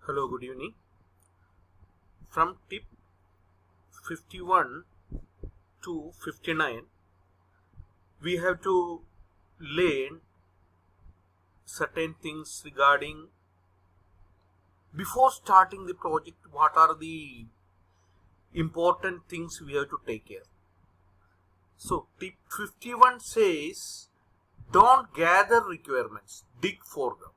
Hello, good evening. From tip 51 to 59, we have to learn certain things regarding before starting the project, what are the important things we have to take care. So, tip 51 says, don't gather requirements, dig for them.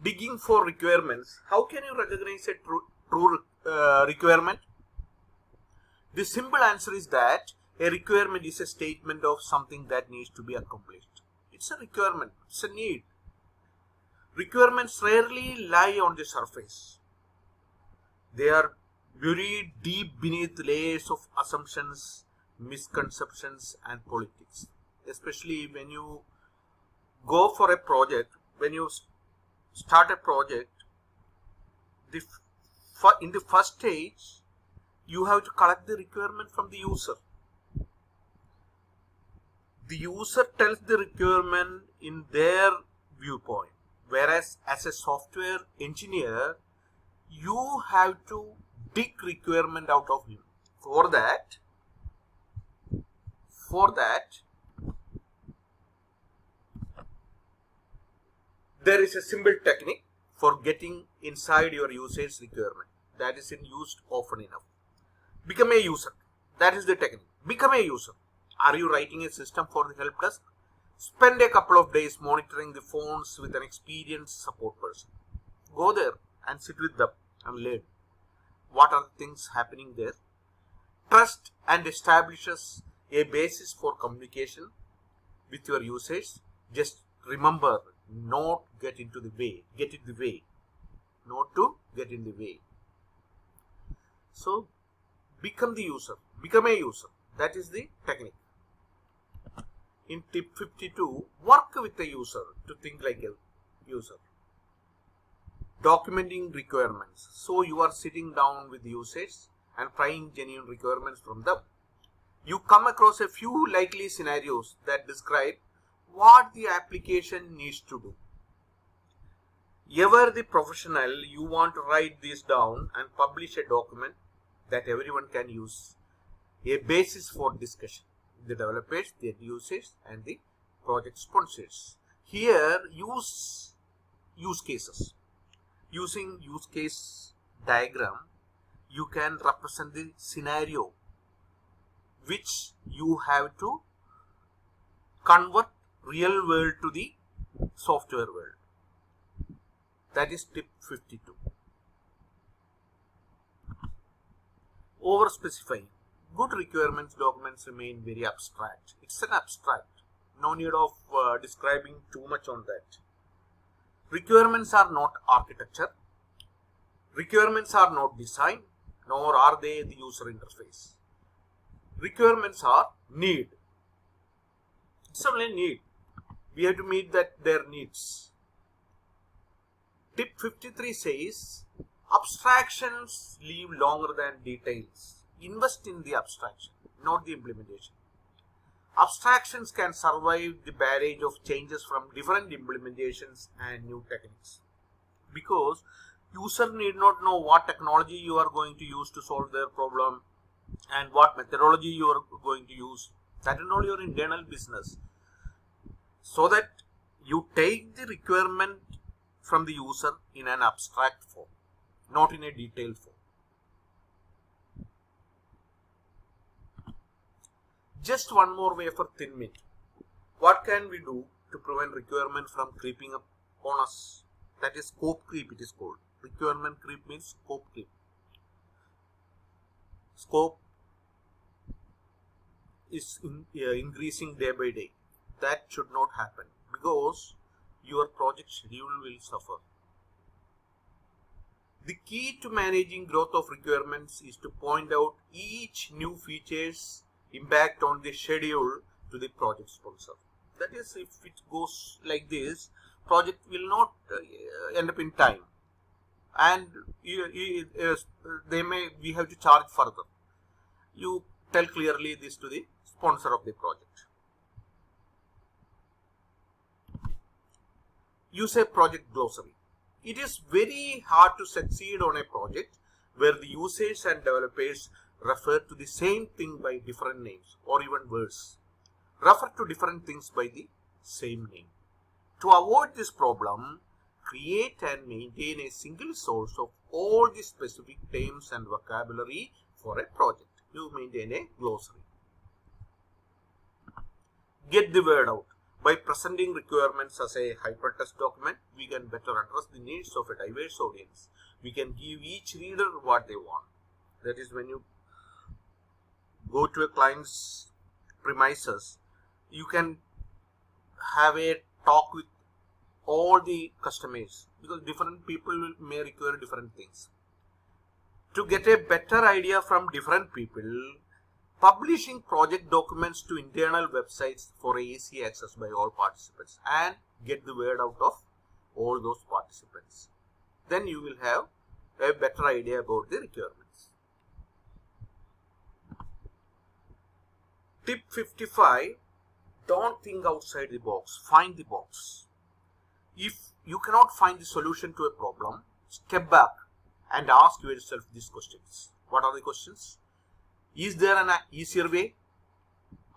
Digging for requirements, how can you recognize a true requirement? The simple answer is that a requirement is a statement of something that needs to be accomplished. It's a requirement, it's a need. Requirements rarely lie on the surface. They are buried deep beneath layers of assumptions, misconceptions, and politics. Especially when you go for a project, when you start a project, in the first stage, you have to collect the requirement from the user. The user tells the requirement in their viewpoint, whereas as a software engineer, you have to dig requirement out of him. For that, there is a simple technique for getting inside your user's requirement that is in used often enough. Become a user. That is the technique. Become a user. Are you writing a system for the help desk? Spend a couple of days monitoring the phones with an experienced support person. Go there and sit with them and learn. What are the things happening there? Trust and establishes a basis for communication with your users. Just remember, not get into the way. Get in the way. Not to get in the way. So, become the user. Become a user. That is the technique. In tip 52, work with the user to think like a user. Documenting requirements. So you are sitting down with users and trying genuine requirements from them. You come across a few likely scenarios that describe what the application needs to do. Ever the professional, you want to write this down and publish a document that everyone can use. A basis for discussion. The developers, the users, and the project sponsors. Here, use cases. Using use case diagram, you can represent the scenario which you have to convert real world to the software world. That is tip 52. Over specifying. Good requirements documents remain very abstract. It's an abstract. No need of describing too much on that. Requirements are not architecture. Requirements are not design, nor are they the user interface. Requirements are need. It's only need. We have to meet their needs. Tip 53 says, abstractions live longer than details. Invest in the abstraction, not the implementation. Abstractions can survive the barrage of changes from different implementations and new techniques. Because user need not know what technology you are going to use to solve their problem and what methodology you are going to use. That is all your internal business. So that you take the requirement from the user in an abstract form, not in a detailed form. Just one more way for thin mint. What can we do to prevent requirement from creeping up on us? That is scope creep, it is called. Requirement creep means scope creep. Scope is increasing day by day. That should not happen because your project schedule will suffer. The key to managing growth of requirements is to point out each new feature's impact on the schedule to the project sponsor. That is, if it goes like this, project will not end up in time, and we have to charge further. You tell clearly this to the sponsor of the project. Use a project glossary. It is very hard to succeed on a project where the users and developers refer to the same thing by different names, or even worse, refer to different things by the same name. To avoid this problem, create and maintain a single source of all the specific terms and vocabulary for a project. You maintain a glossary. Get the word out. By presenting requirements as a hypertext document, we can better address the needs of a diverse audience. We can give each reader what they want. That is, when you go to a client's premises, you can have a talk with all the customers, because different people may require different things. To get a better idea from different people, publishing project documents to internal websites for easy access by all participants, and get the word out of all those participants. Then you will have a better idea about the requirements. Tip 55. Don't think outside the box. Find the box. If you cannot find the solution to a problem, step back and ask yourself these questions. What are the questions? Is there an easier way?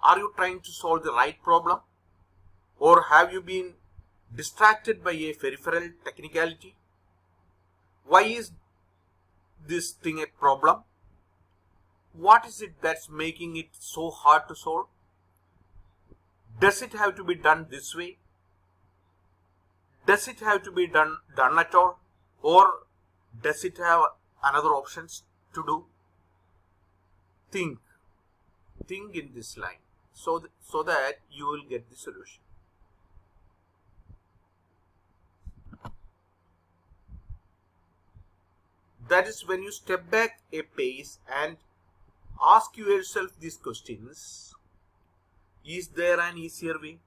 Are you trying to solve the right problem? Or have you been distracted by a peripheral technicality? Why is this thing a problem? What is it that's making it so hard to solve? Does it have to be done this way? Does it have to be done at all? Or does it have another options to do? Think in this line, so that you will get the solution. That is when you step back a pace and ask yourself these questions. Is there an easier way?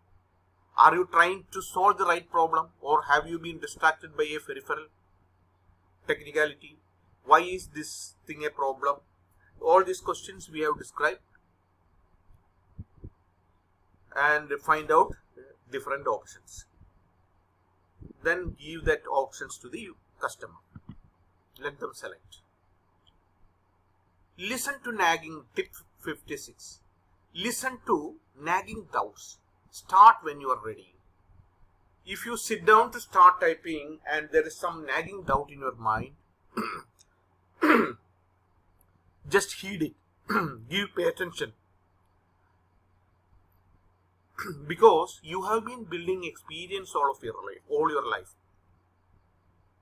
Are you trying to solve the right problem, or have you been distracted by a peripheral technicality? Why is this thing a problem? All these questions we have described, and find out different options. Then give that options to the customer. Let them select. Listen to nagging. Tip 56. Listen to nagging doubts. Start when you are ready. If you sit down to start typing and there is some nagging doubt in your mind, just heed it. Pay attention. Because you have been building experience all your life.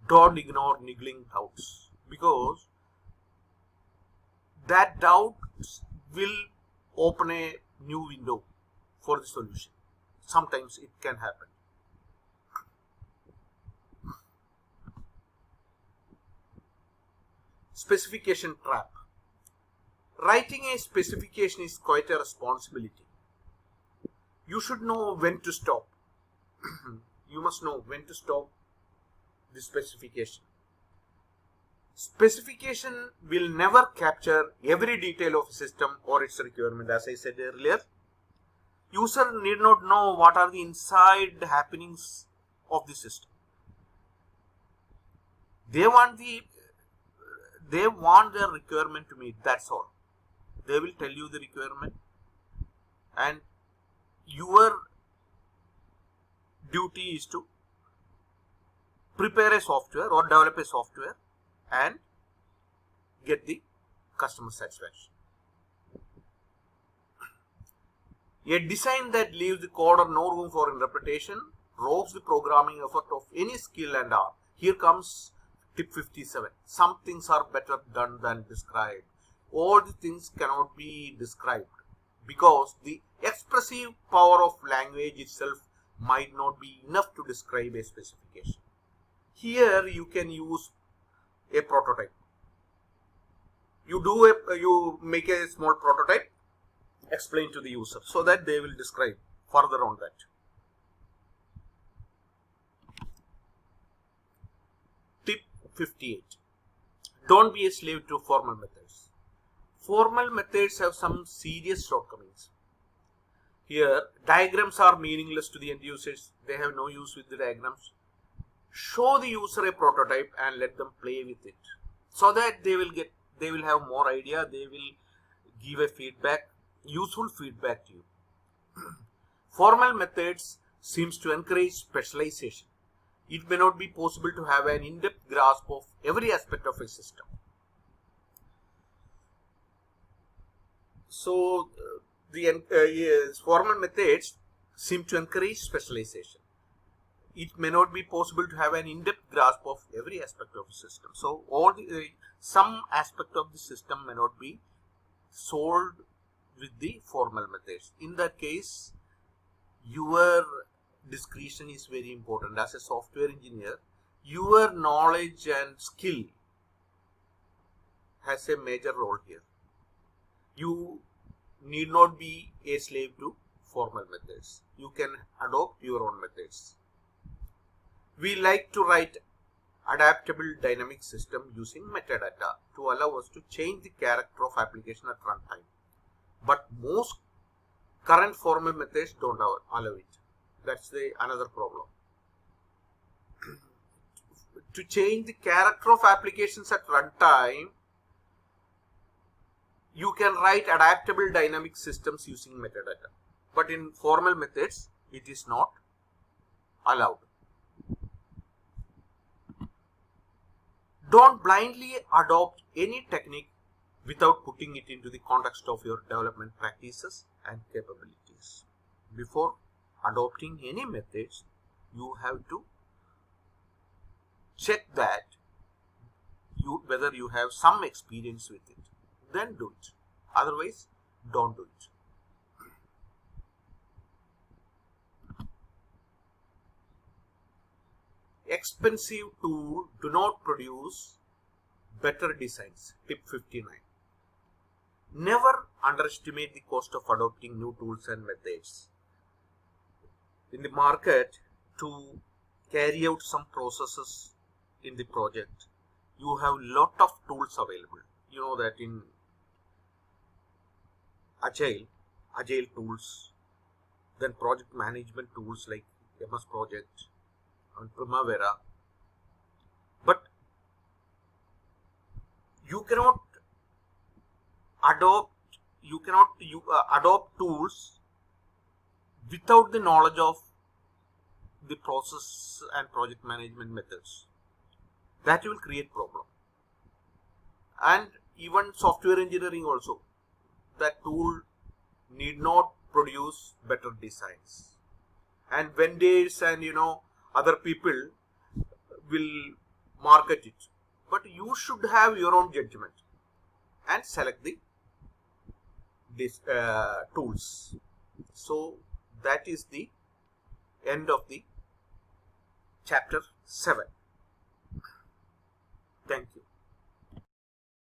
Don't ignore niggling doubts, because that doubt will open a new window for the solution. Sometimes it can happen. Specification trap. Writing a specification is quite a responsibility. You should know when to stop. You must know when to stop the specification. Specification will never capture every detail of a system or its requirement. As I said earlier, user need not know what are the inside happenings of the system. They want their requirement to meet. That's all. They will tell you the requirement, and your duty is to prepare a software or develop a software and get the customer satisfaction. A design that leaves the coder no room for interpretation robs the programming effort of any skill and art. Here comes tip 57. Some things are better done than described. All the things cannot be described, because the expressive power of language itself might not be enough to describe a specification. Here you can use a prototype. You make a small prototype, explain to the user, so that they will describe further on that. Tip 58. Don't be a slave to formal methods. Formal methods have some serious shortcomings. Here, diagrams are meaningless to the end users. They have no use with the diagrams. show the user a prototype and let them play with it, so that they will have more idea, they will give a feedback, useful feedback to you. Formal methods seems to encourage specialization. It may not be possible to have an in-depth grasp of every aspect of a system. So yes, formal methods seem to encourage specialization. It may not be possible to have an in-depth grasp of every aspect of the system. So some aspect of the system may not be solved with the formal methods. In that case, your discretion is very important. As a software engineer, your knowledge and skill has a major role here. You need not be a slave to formal methods. You can adopt your own methods. We like to write adaptable dynamic system using metadata to allow us to change the character of application at runtime. But most current formal methods don't allow it. That's another problem. To change the character of applications at runtime, you can write adaptable dynamic systems using metadata. But in formal methods, it is not allowed. Don't blindly adopt any technique without putting it into the context of your development practices and capabilities. Before adopting any methods, you have to check that whether you have some experience with it. Then do it. Otherwise, don't do it. Expensive tools do not produce better designs. Tip 59. Never underestimate the cost of adopting new tools and methods. In the market, to carry out some processes in the project, you have lot of tools available. You know that in agile tools, then project management tools like MS Project and Primavera. But you cannot adopt tools without the knowledge of the process and project management methods. That will create problem. And even software engineering also, that tool need not produce better designs. And vendors and other people will market it. But you should have your own judgment and select these tools. So that is the end of the chapter 7. Thank you.